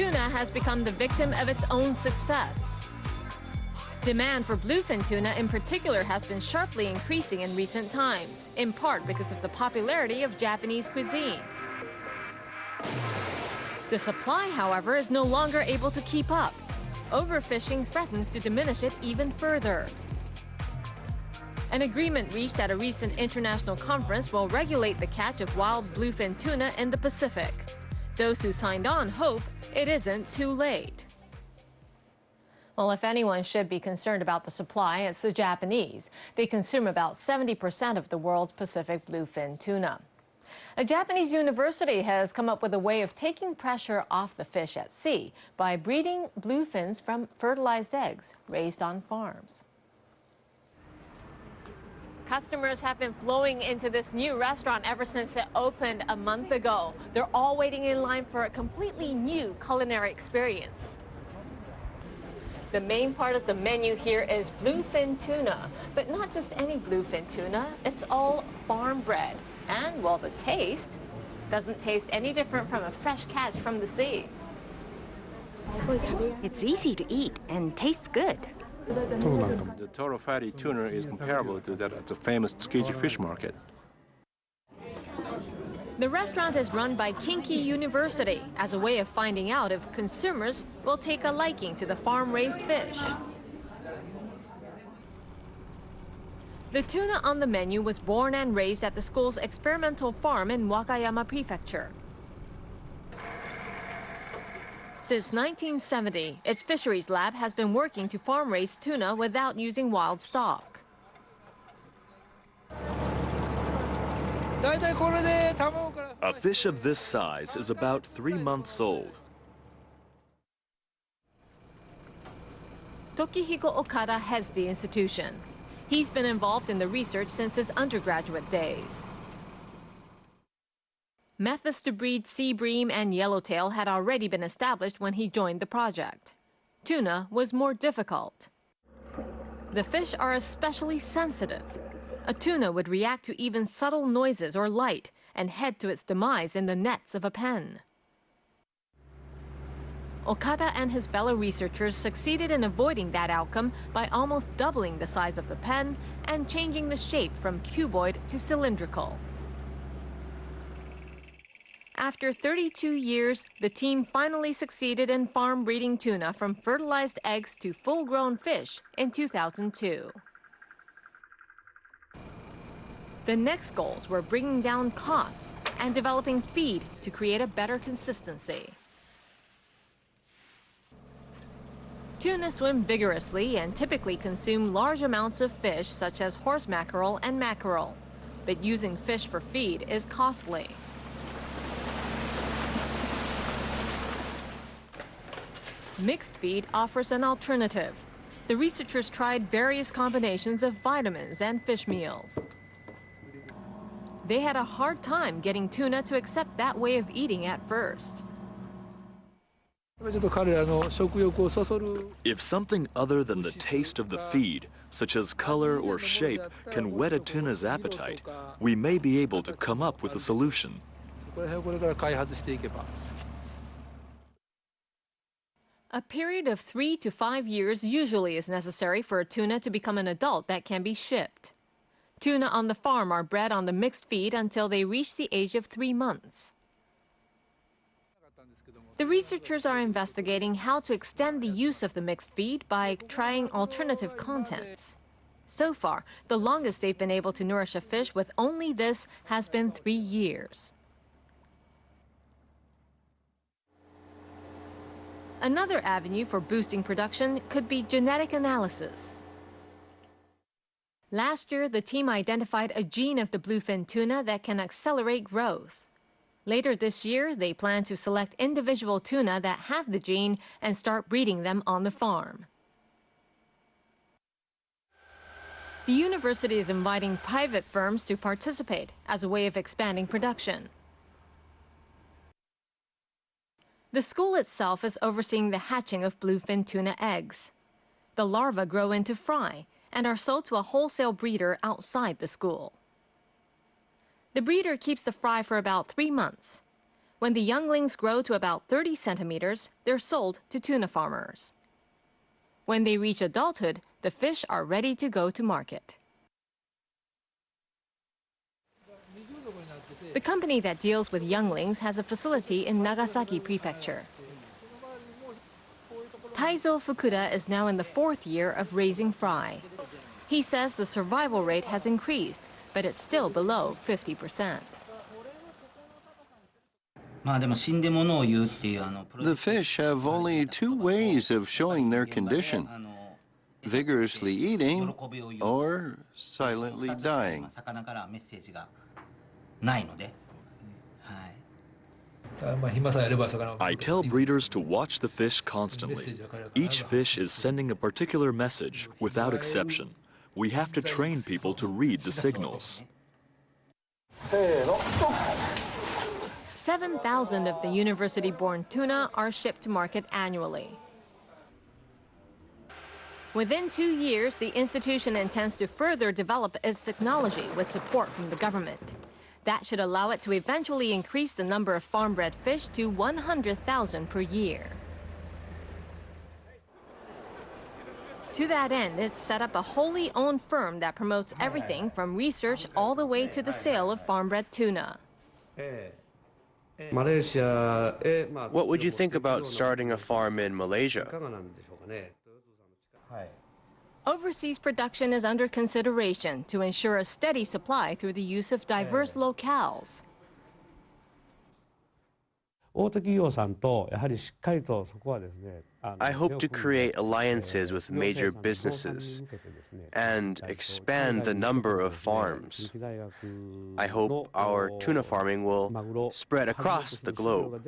Tuna has become the victim of its own success. Demand for bluefin tuna in particular has been sharply increasing in recent times, in part because of the popularity of Japanese cuisine. The supply, however, is no longer able to keep up. Overfishing threatens to diminish it even further. An agreement reached at a recent international conference will regulate the catch of wild bluefin tuna in the Pacific. Those who signed on hope it isn't too late. Well, if anyone should be concerned about the supply, it's the Japanese. They consume about 70% of the world's Pacific bluefin tuna. A Japanese university has come up with a way of taking pressure off the fish at sea by breeding bluefins from fertilized eggs raised on farms. Customers have been flowing into this new restaurant ever since it opened a month ago. They're all waiting in line for a completely new culinary experience. The main part of the menu here is bluefin tuna, but not just any bluefin tuna. It's all farm bred. And, well, the taste doesn't taste any different from a fresh catch from the sea. It's easy to eat and tastes good. The total fatty tuna is comparable to that at the famous Tsukiji fish market. The restaurant is run by Kinki University as a way of finding out if consumers will take a liking to the farm-raised fish. The tuna on the menu was born and raised at the school's experimental farm in Wakayama Prefecture. Since 1970, its fisheries lab has been working to farm-raise tuna without using wild stock. A fish of this size is about 3 months old. Tokihiko Okada heads the institution. He's been involved in the research since his undergraduate days. Methods to breed sea bream and yellowtail had already been established when he joined the project. Tuna was more difficult. The fish are especially sensitive. A tuna would react to even subtle noises or light and head to its demise in the nets of a pen. Okada and his fellow researchers succeeded in avoiding that outcome by almost doubling the size of the pen and changing the shape from cuboid to cylindrical. After 32 years, the team finally succeeded in farm breeding tuna from fertilized eggs to full-grown fish in 2002. The next goals were bringing down costs and developing feed to create a better consistency. Tuna swim vigorously and typically consume large amounts of fish such as horse mackerel and mackerel. But using fish for feed is costly. Mixed feed offers an alternative. The researchers tried various combinations of vitamins and fish meals. They had a hard time getting tuna to accept that way of eating at first. If something other than the taste of the feed, such as color or shape, can whet a tuna's appetite, we may be able to come up with a solution. A period of 3 to 5 years usually is necessary for a tuna to become an adult that can be shipped. Tuna on the farm are bred on the mixed feed until they reach the age of 3 months. The researchers are investigating how to extend the use of the mixed feed by trying alternative contents. So far, the longest they've been able to nourish a fish with only this has been 3 years. Another avenue for boosting production could be genetic analysis. Last year, the team identified a gene of the bluefin tuna that can accelerate growth. Later this year, they plan to select individual tuna that have the gene and start breeding them on the farm. The university is inviting private firms to participate as a way of expanding production. The school itself is overseeing the hatching of bluefin tuna eggs. The larvae grow into fry and are sold to a wholesale breeder outside the school. The breeder keeps the fry for about 3 months. When the younglings grow to about 30 centimeters, they're sold to tuna farmers. When they reach adulthood, the fish are ready to go to market. The company that deals with younglings has a facility in Nagasaki Prefecture. Taizo Fukuda is now in the 4th year of raising fry. He says the survival rate has increased, but it's still below 50%. The fish have only 2 ways of showing their condition: vigorously eating or silently dying. I tell breeders to watch the fish constantly. Each fish is sending a particular message without exception. We have to train people to read the signals. 7,000 of the university-born tuna are shipped to market annually. Within 2 years, the institution intends to further develop its technology with support from the government. That should allow it to eventually increase the number of farm-bred fish to 100,000 per year. To that end, it's set up a wholly owned firm that promotes everything from research all the way to the sale of farm-bred tuna. What would you think about starting a farm in Malaysia? Overseas production is under consideration to ensure a steady supply through the use of diverse locales. I hope to create alliances with major businesses and expand the number of farms. I hope our tuna farming will spread across the globe.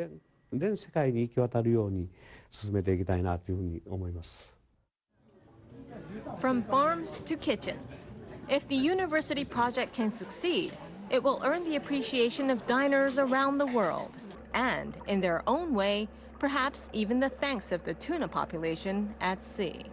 From farms to kitchens. If the university project can succeed, it will earn the appreciation of diners around the world, and, in their own way, perhaps even the thanks of the tuna population at sea.